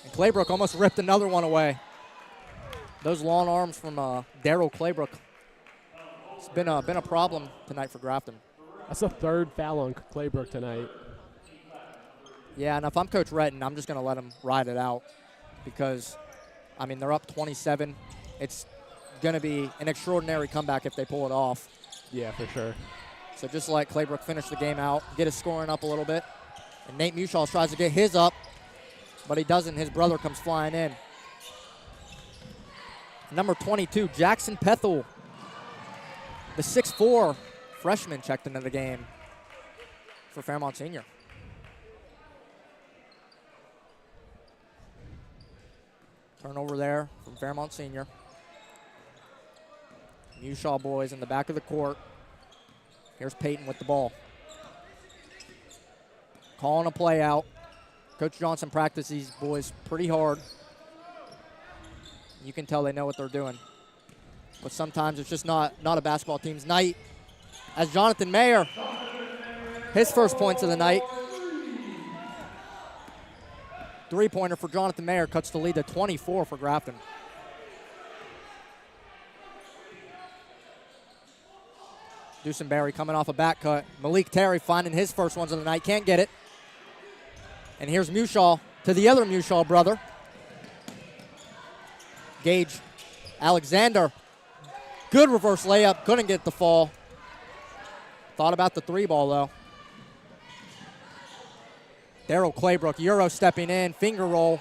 And Claybrook almost ripped another one away. Those long arms from Daryl Claybrook. It's been a problem tonight for Grafton. That's the third foul on Claybrook tonight. Yeah, and if I'm Coach Retton, I'm just going to let him ride it out because, I mean, they're up 27. It's going to be an extraordinary comeback if they pull it off. Yeah, for sure. So just let Claybrook finish the game out, get his scoring up a little bit. And Nate Mushaw tries to get his up, but he doesn't. His brother comes flying in. Number 22, Jackson Pethel, the 6'4" freshman, checked into the game for Fairmont Senior. Turnover there from Fairmont Senior. Mushaw boys in the back of the court. Here's Peyton with the ball. Calling a play out. Coach Johnson practiced these boys pretty hard. You can tell they know what they're doing. But sometimes it's just not a basketball team's night. As Jonathan Mayer, his first points of the night. Three-pointer for Jonathan Mayer cuts the lead to 24 for Grafton. Dusenberry coming off a back cut. Malik Terry finding his first ones of the night. Can't get it. And here's Mushaw to the other Mushaw brother. Gage Alexander. Good reverse layup. Couldn't get the fall. Thought about the three ball, though. Daryl Claybrook, Euro stepping in. Finger roll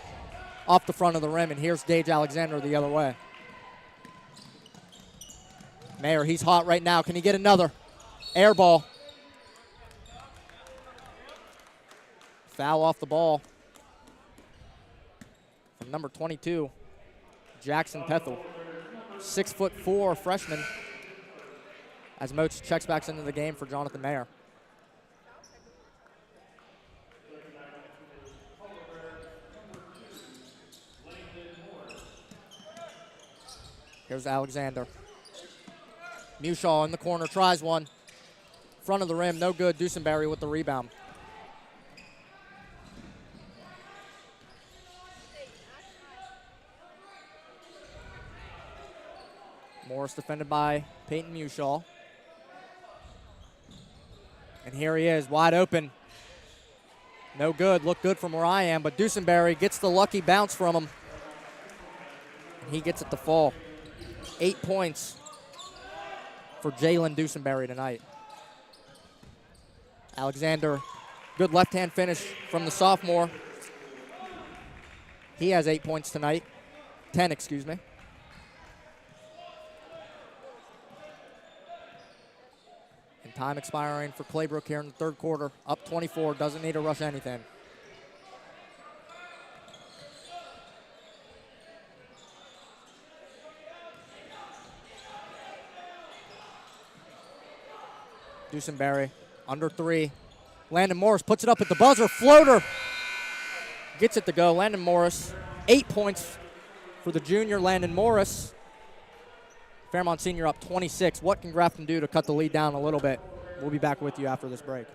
off the front of the rim. And here's Gage Alexander the other way. Mayer, he's hot right now. Can he get another? Air ball. Foul off the ball from number 22, Jackson Pethel. 6'4" freshman. As Moach checks back into the game for Jonathan Mayer. Here's Alexander. Mushaw in the corner, tries one. Front of the rim, no good. Dusenberry with the rebound. Morris defended by Peyton Mushaw. And here he is, wide open. No good, look good from where I am, but Dusenberry gets the lucky bounce from him. And he gets it to fall. 8 points for Jalen Dusenberry tonight. Alexander, good left-hand finish from the sophomore. He has 8 points tonight. 10, excuse me. And time expiring for Claybrook here in the third quarter. Up 24, doesn't need to rush anything. Dusenberry, under three. Landon Morris puts it up at the buzzer. Floater. Gets it to go. Landon Morris, 8 points for the junior Landon Morris. Fairmont Senior up 26. What can Grafton do to cut the lead down a little bit? We'll be back with you after this break.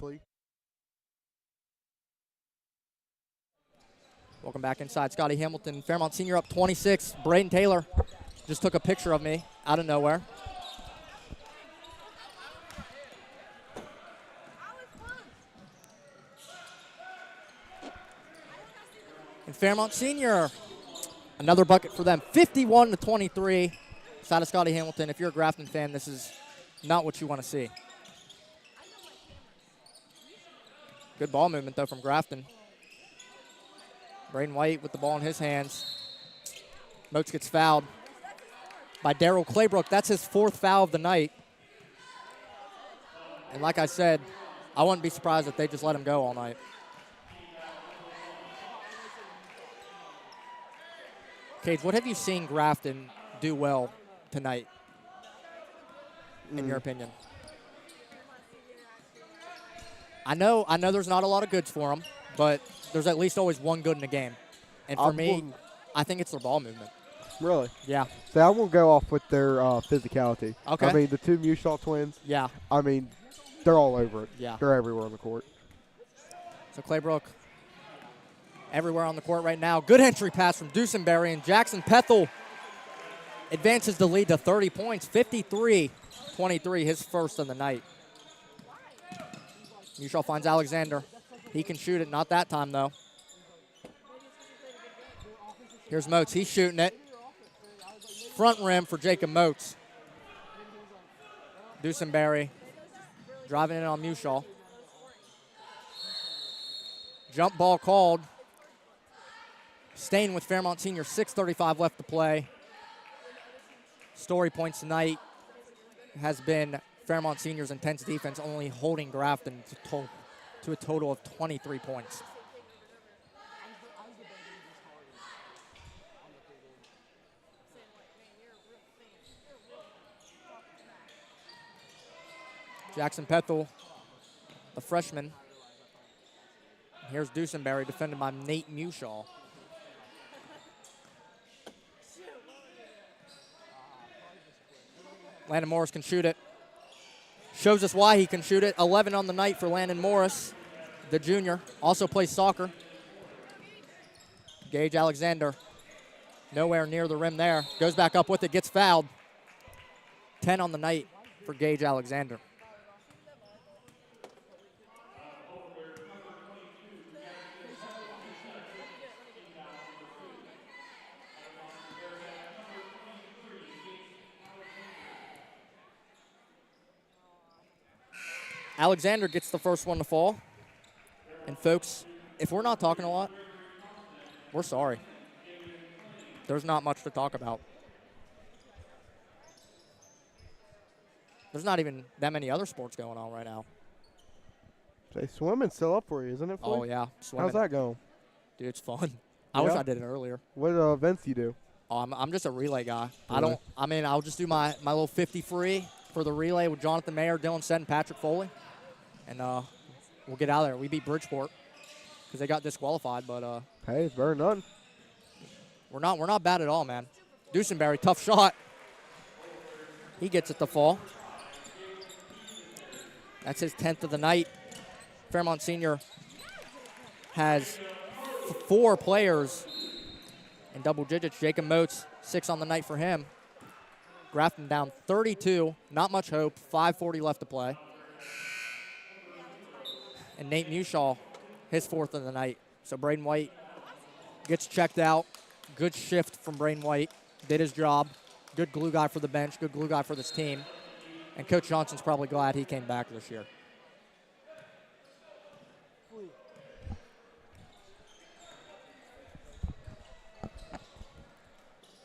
hopefully. Welcome back inside. Scotty Hamilton, Fairmont Senior up 26. Braden Taylor just took a picture of me out of nowhere. And Fairmont Senior, another bucket for them, 51-23. Side of Scotty Hamilton. If you're a Grafton fan, this is not what you want to see. Good ball movement, though, from Grafton. Braden White with the ball in his hands. Moats gets fouled by Daryl Claybrook. That's his 4th foul of the night. And like I said, I wouldn't be surprised if they just let him go all night. Cage, what have you seen Grafton do well tonight, in your opinion? I know there's not a lot of goods for them, but there's at least always one good in a game. And for me, I think it's their ball movement. Really? Yeah. So I won't go off with their physicality. Okay. I mean, the two Mushaw twins, Yeah. I mean, they're all over it. Yeah. They're everywhere on the court. So Claybrook everywhere on the court right now. Good entry pass from Dusenberry, and Jackson Pethel advances the lead to 30 points, 53-23, his first of the night. Mushaw finds Alexander. He can shoot it, not that time though. Here's Moats, he's shooting it. Front rim for Jacob Moats. Dusenberry driving it on Mushaw. Jump ball called. Staying with Fairmont Senior, 6:35 left to play. Story points tonight has been Fairmont Senior's intense defense, only holding Grafton to a total of 23 points. Jackson Pethel, the freshman. Here's Dusenberry, defended by Nate Mushaw. Landon Morris can shoot it. Shows us why he can shoot it. 11 on the night for Landon Morris, the junior. Also plays soccer. Gage Alexander, nowhere near the rim there. Goes back up with it, gets fouled. 10 on the night for Gage Alexander. Alexander gets the first one to fall. And folks, if we're not talking a lot, we're sorry. There's not much to talk about. There's not even that many other sports going on right now. Say, swimming's still up for you, isn't it? Oh, yeah. Swimming. How's that going? Dude, it's fun. I wish I did it earlier. What events you do? Oh, I'm just a relay guy. Really? I'll just do my little 50 free for the relay with Jonathan Mayer, Dylan Sett, and Patrick Foley. And we'll get out of there. We beat Bridgeport because they got disqualified, but hey, it's better than none. We're not bad at all, man. Dusenberry, tough shot. He gets it to fall. That's his 10th of the night. Fairmont Senior has 4 players in double digits. Jacob Moats, 6 on the night for him. Grafton down 32. Not much hope. 5:40 left to play. And Nate Mushaw, his 4th of the night. So Braden White gets checked out. Good shift from Braden White. Did his job. Good glue guy for the bench. Good glue guy for this team. And Coach Johnson's probably glad he came back this year.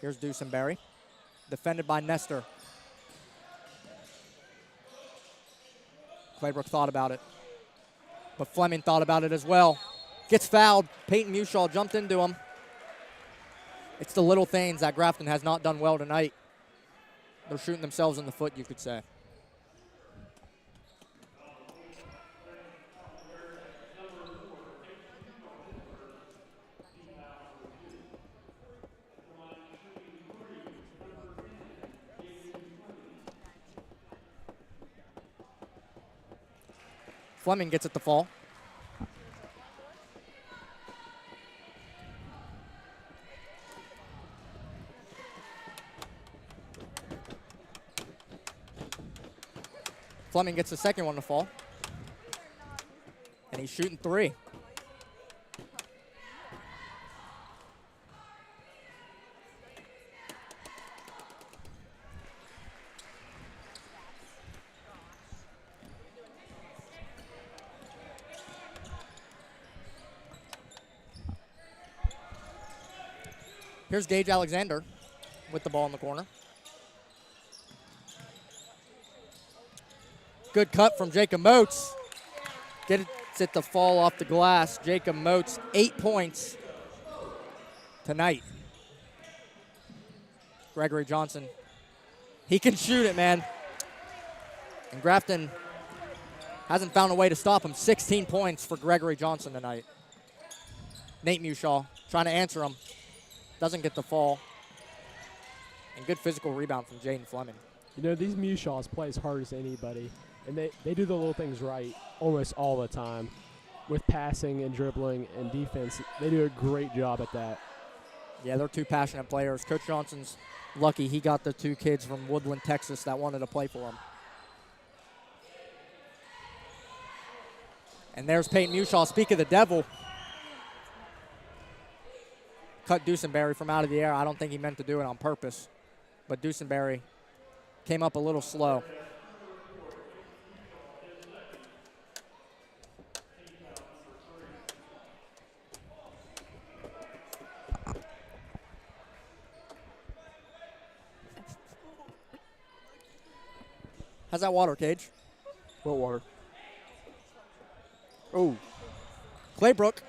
Here's Dusenberry, defended by Nestor. Claybrook thought about it, but Fleming thought about it as well. Gets fouled. Peyton Mushaw jumped into him. It's the little things that Grafton has not done well tonight. They're shooting themselves in the foot, you could say. Fleming gets it to fall. Fleming gets the second one to fall. And he's shooting 3. Here's Gage Alexander with the ball in the corner. Good cut from Jacob Moats. Gets it to fall off the glass. Jacob Moats, 8 points tonight. Gregory Johnson, he can shoot it, man. And Grafton hasn't found a way to stop him. 16 points for Gregory Johnson tonight. Nate Mushaw trying to answer him. Doesn't get the fall. And good physical rebound from Jaden Fleming. You know, these Mushaws play as hard as anybody, and they do the little things right almost all the time. With passing and dribbling and defense, they do a great job at that. Yeah, they're 2 passionate players. Coach Johnson's lucky he got the 2 kids from Woodland, Texas that wanted to play for him. And there's Peyton Mushaw. Speak of the devil. Cut Dusenberry from out of the air. I don't think he meant to do it on purpose. But Dusenberry came up a little slow. How's that water, Cage? What water? Oh. Claybrook,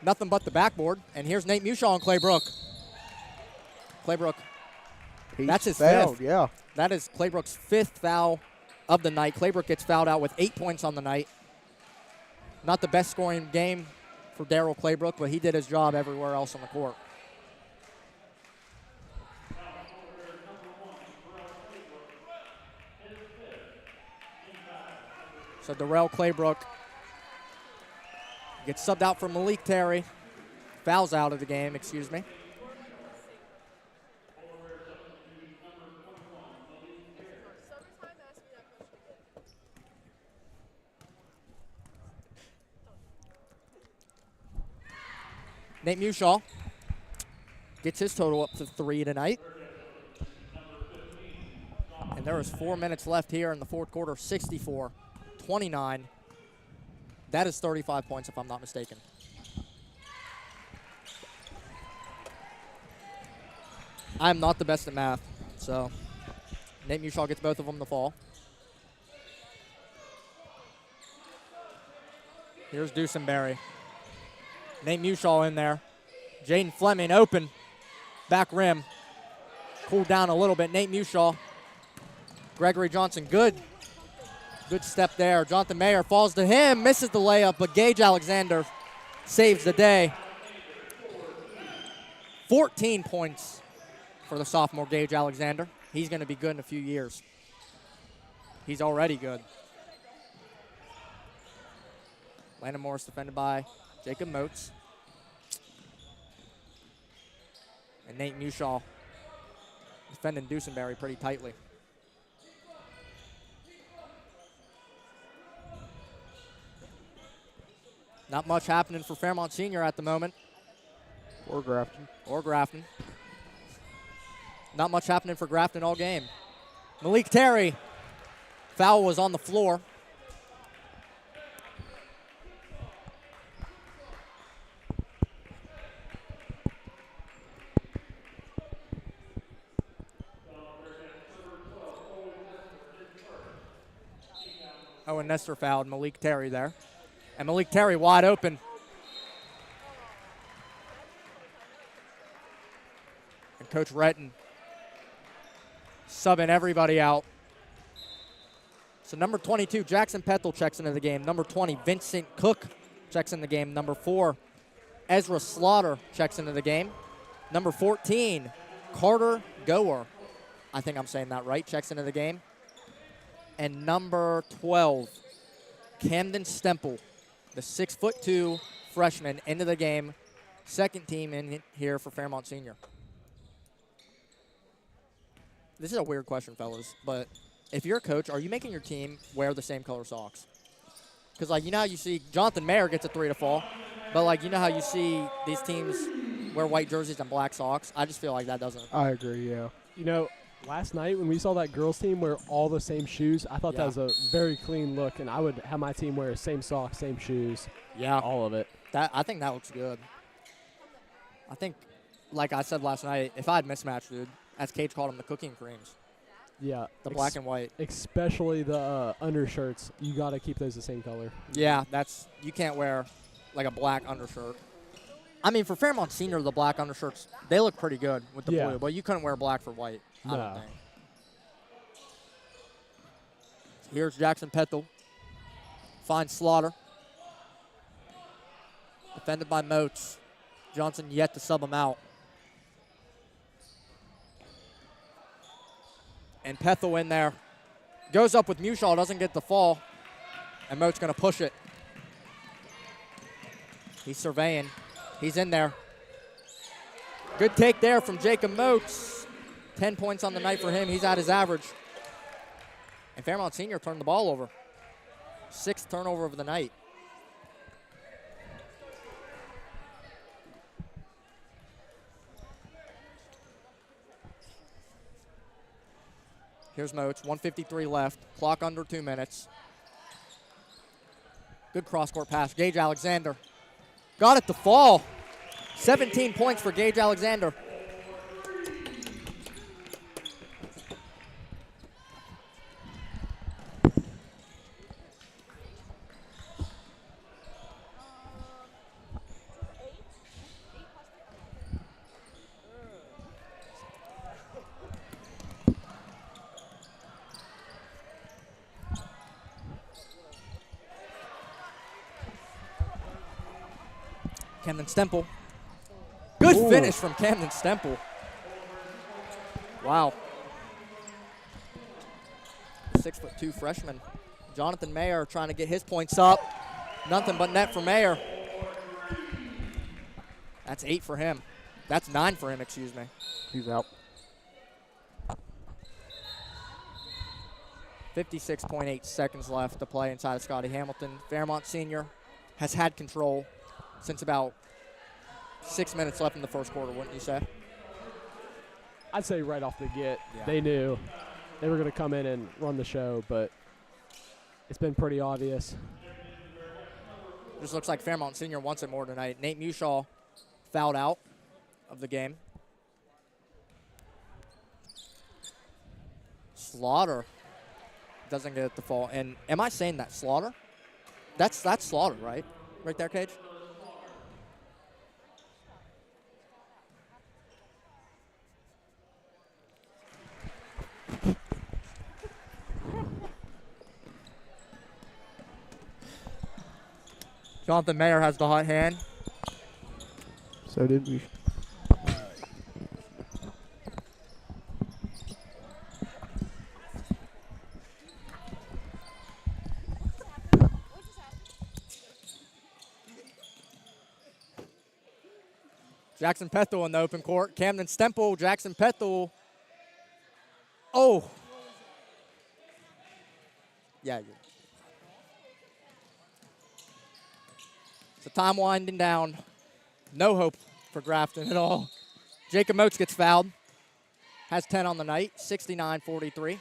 nothing but the backboard. And here's Nate Mushaw on Claybrook. Claybrook, that's his fouled, 5th. Yeah. That is Claybrook's 5th foul of the night. Claybrook gets fouled out with 8 points on the night. Not the best scoring game for Darryl Claybrook, but he did his job everywhere else on the court. So Darrell Claybrook gets subbed out for Malik Terry. Fouls out of the game, excuse me. Nate Mushaw gets his total up to 3 tonight. And there is 4 minutes left here in the fourth quarter, 64-29. That is 35 points if I'm not mistaken. I'm not the best at math, so Nate Mushaw gets both of them to fall. Here's Dusenberry. Nate Mushaw in there. Jaden Fleming open. Back rim. Cooled down a little bit. Nate Mushaw. Gregory Johnson, good step there. Jonathan Mayer falls to him, misses the layup, but Gage Alexander saves the day. 14 points for the sophomore Gage Alexander. He's going to be good in a few years. He's already good. Landon Morris defended by Jacob Moats. And Nate Mushaw defending Dusenberry pretty tightly. Not much happening for Fairmont Senior at the moment. Or Grafton. Not much happening for Grafton all game. Malik Terry. Foul was on the floor. Oh, and Nestor fouled Malik Terry there. And Malik Terry wide open. And Coach Retton subbing everybody out. So number 22, Jackson Pethel checks into the game. Number 20, Vincent Cook checks in the game. Number 4, Ezra Slaughter checks into the game. Number 14, Carter Goer, I think I'm saying that right, checks into the game. And number 12, Camden Stemple, the 6'2" freshman, into the game. Second team in here for Fairmont Senior. This is a weird question, fellas, but if you're a coach, are you making your team wear the same color socks? Because, like, you know how you see Jonathan Mayer gets a 3 to fall, but, like, you know how you see these teams wear white jerseys and black socks? I just feel like that doesn't. I agree, yeah. You know, last night when we saw that girls team wear all the same shoes, I thought that was a very clean look, and I would have my team wear same socks, same shoes. Yeah. All of it. I think that looks good. I think, like I said last night, if I had mismatched, dude, as Cage called them, the cooking creams. Yeah. The black and white. Especially the undershirts. You got to keep those the same color. Yeah, you can't wear, like, a black undershirt. I mean, for Fairmont Senior, the black undershirts, they look pretty good with the blue, but you couldn't wear black for white. I don't think. Here's Jackson Pethel. Finds Slaughter. Defended by Moats. Johnson yet to sub him out. And Pethel in there. Goes up with Mushaw, doesn't get the fall. And Moats going to push it. He's surveying. He's in there. Good take there from Jacob Moats. 10 points on the night for him. He's at his average. And Fairmont Senior turned the ball over. 6th turnover of the night. Here's Moats, 1:53 left. Clock under 2 minutes. Good cross-court pass. Gage Alexander got it to fall. 17 points for Gage Alexander. Camden Stemple. Good finish from Camden Stemple. Wow. 6'2" freshman. Jonathan Mayer trying to get his points up. Nothing but net for Mayer. That's 8 for him. That's 9 for him, excuse me. He's out. 56.8 seconds left to play inside of Scotty Hamilton. Fairmont Senior has had control since about 6 minutes left in the first quarter, wouldn't you say? I'd say right off the get, they knew they were going to come in and run the show, but it's been pretty obvious. Just looks like Fairmont Senior wants it more tonight. Nate Mushaw fouled out of the game. Slaughter doesn't get it to fall. And am I saying that Slaughter? That's Slaughter, right? Right there, Cage? Jonathan Mayer has the hot hand. So did we. Jackson Pethel in the open court. Camden Stemple, Jackson Pethel. Oh. Yeah. So time winding down. No hope for Grafton at all. Jacob Moats gets fouled. Has 10 on the night, 69-43.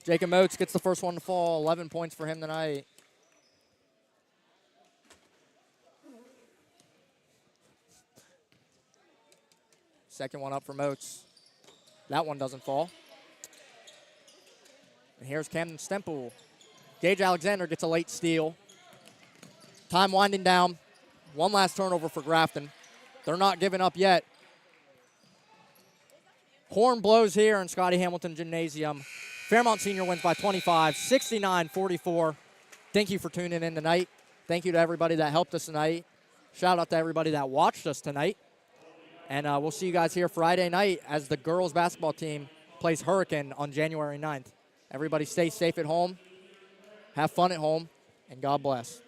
Jacob Moats gets the first one to fall, 11 points for him tonight. Second one up for Moats. That one doesn't fall. And here's Camden Stemple. Gage Alexander gets a late steal. Time winding down. One last turnover for Grafton. They're not giving up yet. Horn blows here in Scotty Hamilton Gymnasium. Fairmont Senior wins by 25, 69-44. Thank you for tuning in tonight. Thank you to everybody that helped us tonight. Shout out to everybody that watched us tonight. And we'll see you guys here Friday night as the girls basketball team plays Hurricane on January 9th. Everybody stay safe at home, have fun at home, and God bless.